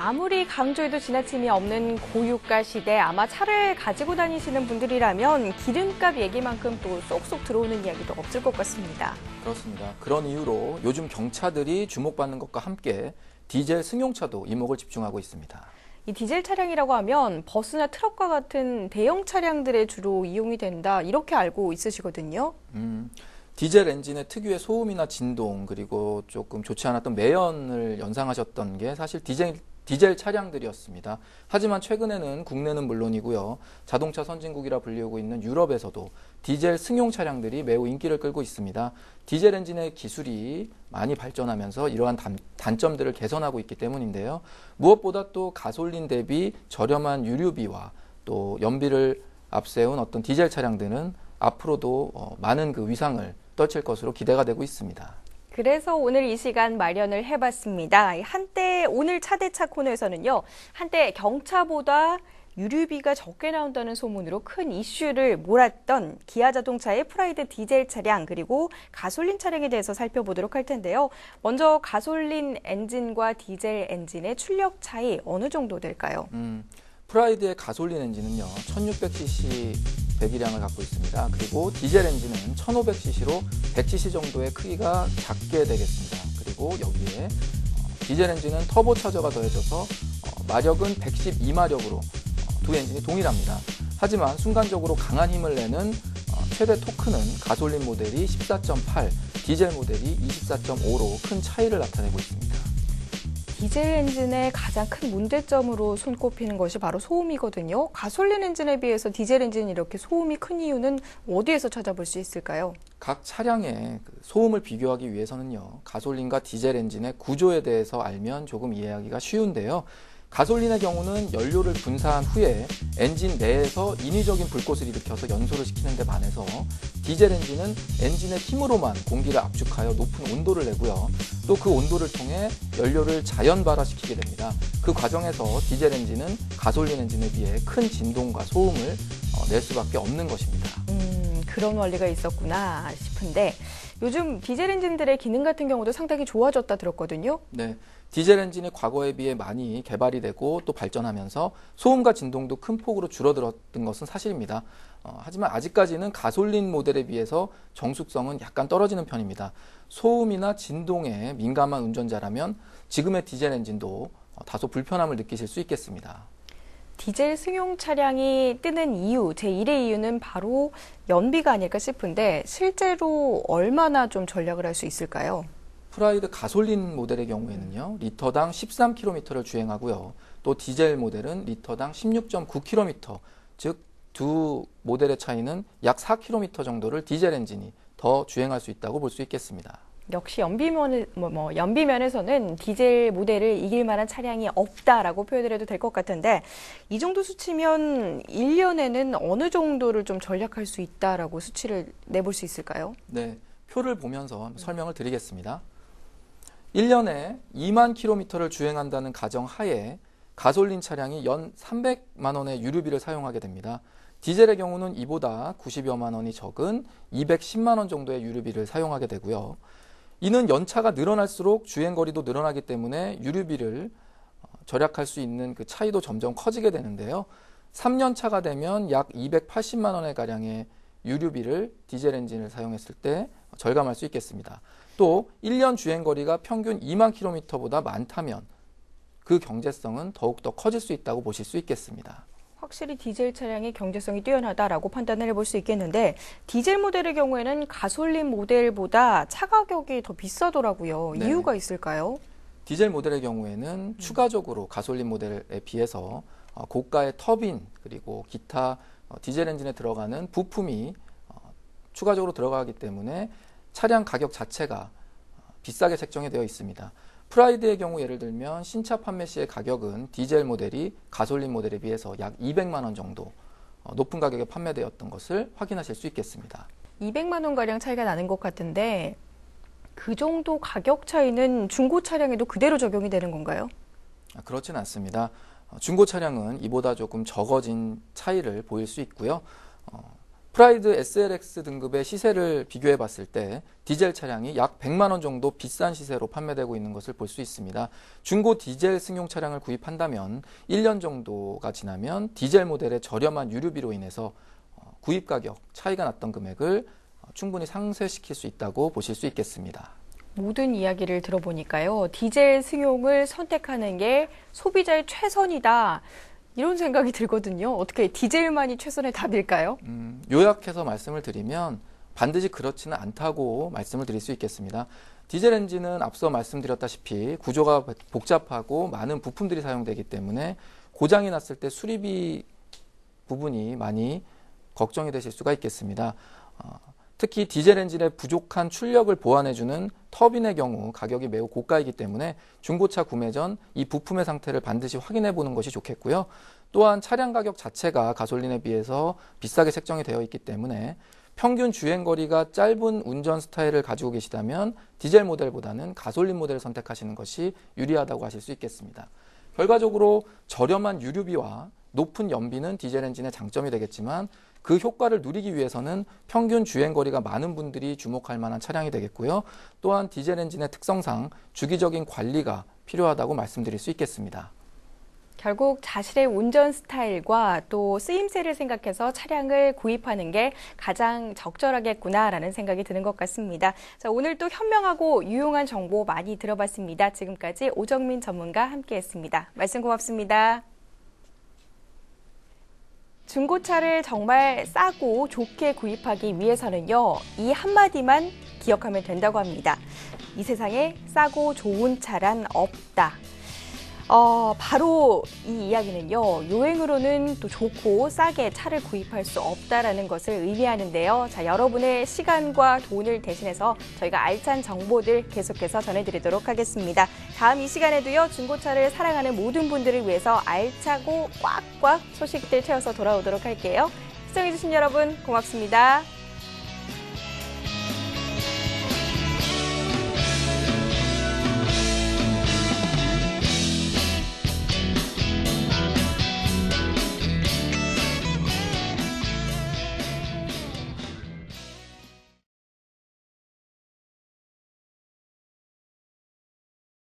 아무리 강조해도 지나침이 없는 고유가 시대, 아마 차를 가지고 다니시는 분들이라면 기름값 얘기만큼 또 쏙쏙 들어오는 이야기도 없을 것 같습니다. 그렇습니다. 그런 이유로 요즘 경차들이 주목받는 것과 함께 디젤 승용차도 이목을 집중하고 있습니다. 이 디젤 차량이라고 하면 버스나 트럭과 같은 대형 차량들에 주로 이용이 된다, 이렇게 알고 있으시거든요. 디젤 엔진의 특유의 소음이나 진동, 그리고 조금 좋지 않았던 매연을 연상하셨던 게 사실 디젤 차량들이었습니다. 하지만 최근에는 국내는 물론이고요, 자동차 선진국이라 불리우고 있는 유럽에서도 디젤 승용 차량들이 매우 인기를 끌고 있습니다. 디젤 엔진의 기술이 많이 발전하면서 이러한 단점들을 개선하고 있기 때문인데요. 무엇보다 또 가솔린 대비 저렴한 유류비와 또 연비를 앞세운 어떤 디젤 차량들은 앞으로도 많은 그 위상을 떨칠 것으로 기대가 되고 있습니다. 그래서 오늘 이 시간 마련을 해봤습니다. 한때 오늘 차대차 코너에서는요, 한때 경차보다 유류비가 적게 나온다는 소문으로 큰 이슈를 몰았던 기아 자동차의 프라이드 디젤 차량, 그리고 가솔린 차량에 대해서 살펴보도록 할 텐데요. 먼저 가솔린 엔진과 디젤 엔진의 출력 차이 어느 정도 될까요? 프라이드의 가솔린 엔진은요, 1600cc 배기량을 갖고 있습니다. 그리고 디젤 엔진은 1500cc로 100cc 정도의 크기가 작게 되겠습니다. 그리고 여기에 디젤 엔진은 터보 차저가 더해져서 마력은 112마력으로 두 엔진이 동일합니다. 하지만 순간적으로 강한 힘을 내는 최대 토크는 가솔린 모델이 14.8, 디젤 모델이 24.5로 큰 차이를 나타내고 있습니다. 디젤 엔진의 가장 큰 문제점으로 손꼽히는 것이 바로 소음이거든요. 가솔린 엔진에 비해서 디젤 엔진이 이렇게 소음이 큰 이유는 어디에서 찾아볼 수 있을까요? 각 차량의 소음을 비교하기 위해서는요, 가솔린과 디젤 엔진의 구조에 대해서 알면 조금 이해하기가 쉬운데요. 가솔린의 경우는 연료를 분사한 후에 엔진 내에서 인위적인 불꽃을 일으켜서 연소를 시키는 데 반해서 디젤 엔진은 엔진의 힘으로만 공기를 압축하여 높은 온도를 내고요. 또 그 온도를 통해 연료를 자연 발화시키게 됩니다. 그 과정에서 디젤 엔진은 가솔린 엔진에 비해 큰 진동과 소음을 낼 수밖에 없는 것입니다. 그런 원리가 있었구나 싶은데 요즘 디젤 엔진들의 기능 같은 경우도 상당히 좋아졌다 들었거든요. 네. 디젤 엔진이 과거에 비해 많이 개발이 되고 또 발전하면서 소음과 진동도 큰 폭으로 줄어들었던 것은 사실입니다. 하지만 아직까지는 가솔린 모델에 비해서 정숙성은 약간 떨어지는 편입니다. 소음이나 진동에 민감한 운전자라면 지금의 디젤 엔진도 다소 불편함을 느끼실 수 있겠습니다. 디젤 승용 차량이 뜨는 이유, 제1의 이유는 바로 연비가 아닐까 싶은데 실제로 얼마나 좀 전략을 할 수 있을까요? 프라이드 가솔린 모델의 경우에는요, 리터당 13km를 주행하고요. 또 디젤 모델은 리터당 16.9km, 즉 두 모델의 차이는 약 4km 정도를 디젤 엔진이 더 주행할 수 있다고 볼 수 있겠습니다. 역시 연비면에서는 디젤 모델을 이길 만한 차량이 없다라고 표현을 해도 될 것 같은데 이 정도 수치면 1년에는 어느 정도를 좀 전략할 수 있다라고 수치를 내볼 수 있을까요? 네, 표를 보면서 설명을 드리겠습니다. 1년에 2만 킬로미터를 주행한다는 가정 하에 가솔린 차량이 연 300만 원의 유류비를 사용하게 됩니다. 디젤의 경우는 이보다 90여만 원이 적은 210만 원 정도의 유류비를 사용하게 되고요. 이는 연차가 늘어날수록 주행거리도 늘어나기 때문에 유류비를 절약할 수 있는 그 차이도 점점 커지게 되는데요. 3년 차가 되면 약 280만 원의 가량의 유류비를 디젤 엔진을 사용했을 때 절감할 수 있겠습니다. 또 1년 주행거리가 평균 2만 킬로미터보다 많다면 그 경제성은 더욱더 커질 수 있다고 보실 수 있겠습니다. 확실히 디젤 차량의 경제성이 뛰어나다라고 판단을 해볼 수 있겠는데 디젤 모델의 경우에는 가솔린 모델보다 차 가격이 더 비싸더라고요. 네. 이유가 있을까요? 디젤 모델의 경우에는 추가적으로 가솔린 모델에 비해서 고가의 터빈 그리고 기타 디젤 엔진에 들어가는 부품이 추가적으로 들어가기 때문에 차량 가격 자체가 비싸게 책정이 되어 있습니다. 프라이드의 경우 예를 들면 신차 판매 시의 가격은 디젤 모델이 가솔린 모델에 비해서 약 200만 원 정도 높은 가격에 판매되었던 것을 확인하실 수 있겠습니다. 200만 원가량 차이가 나는 것 같은데 그 정도 가격 차이는 중고 차량에도 그대로 적용이 되는 건가요? 그렇진 않습니다. 중고 차량은 이보다 조금 적어진 차이를 보일 수 있고요. 프라이드 SLX 등급의 시세를 비교해 봤을 때 디젤 차량이 약 100만 원 정도 비싼 시세로 판매되고 있는 것을 볼 수 있습니다. 중고 디젤 승용 차량을 구입한다면 1년 정도가 지나면 디젤 모델의 저렴한 유류비로 인해서 구입 가격 차이가 났던 금액을 충분히 상쇄시킬 수 있다고 보실 수 있겠습니다. 모든 이야기를 들어보니까요. 디젤 승용을 선택하는 게 소비자의 최선이다. 이런 생각이 들거든요. 어떻게 디젤만이 최선의 답일까요? 요약해서 말씀을 드리면 반드시 그렇지는 않다고 말씀을 드릴 수 있겠습니다. 디젤 엔진은 앞서 말씀드렸다시피 구조가 복잡하고 많은 부품들이 사용되기 때문에 고장이 났을 때 수리비 부분이 많이 걱정이 되실 수가 있겠습니다. 특히 디젤 엔진의 부족한 출력을 보완해주는 터빈의 경우 가격이 매우 고가이기 때문에 중고차 구매 전 이 부품의 상태를 반드시 확인해 보는 것이 좋겠고요. 또한 차량 가격 자체가 가솔린에 비해서 비싸게 책정이 되어 있기 때문에 평균 주행거리가 짧은 운전 스타일을 가지고 계시다면 디젤 모델보다는 가솔린 모델을 선택하시는 것이 유리하다고 하실 수 있겠습니다. 결과적으로 저렴한 유류비와 높은 연비는 디젤 엔진의 장점이 되겠지만 그 효과를 누리기 위해서는 평균 주행거리가 많은 분들이 주목할 만한 차량이 되겠고요. 또한 디젤 엔진의 특성상 주기적인 관리가 필요하다고 말씀드릴 수 있겠습니다. 결국 자신의 운전 스타일과 또 쓰임새를 생각해서 차량을 구입하는 게 가장 적절하겠구나라는 생각이 드는 것 같습니다. 자, 오늘 또 현명하고 유용한 정보 많이 들어봤습니다. 지금까지 오정민 전문가 함께했습니다. 말씀 고맙습니다. 중고차를 정말 싸고 좋게 구입하기 위해서는요, 이 한마디만 기억하면 된다고 합니다. 이 세상에 싸고 좋은 차란 없다. 바로 이 이야기는요, 요행으로는 또 좋고 싸게 차를 구입할 수 없다라는 것을 의미하는데요. 자, 여러분의 시간과 돈을 대신해서 저희가 알찬 정보들 계속해서 전해드리도록 하겠습니다. 다음 이 시간에도요, 중고차를 사랑하는 모든 분들을 위해서 알차고 꽉꽉 소식들 채워서 돌아오도록 할게요. 시청해주신 여러분 고맙습니다.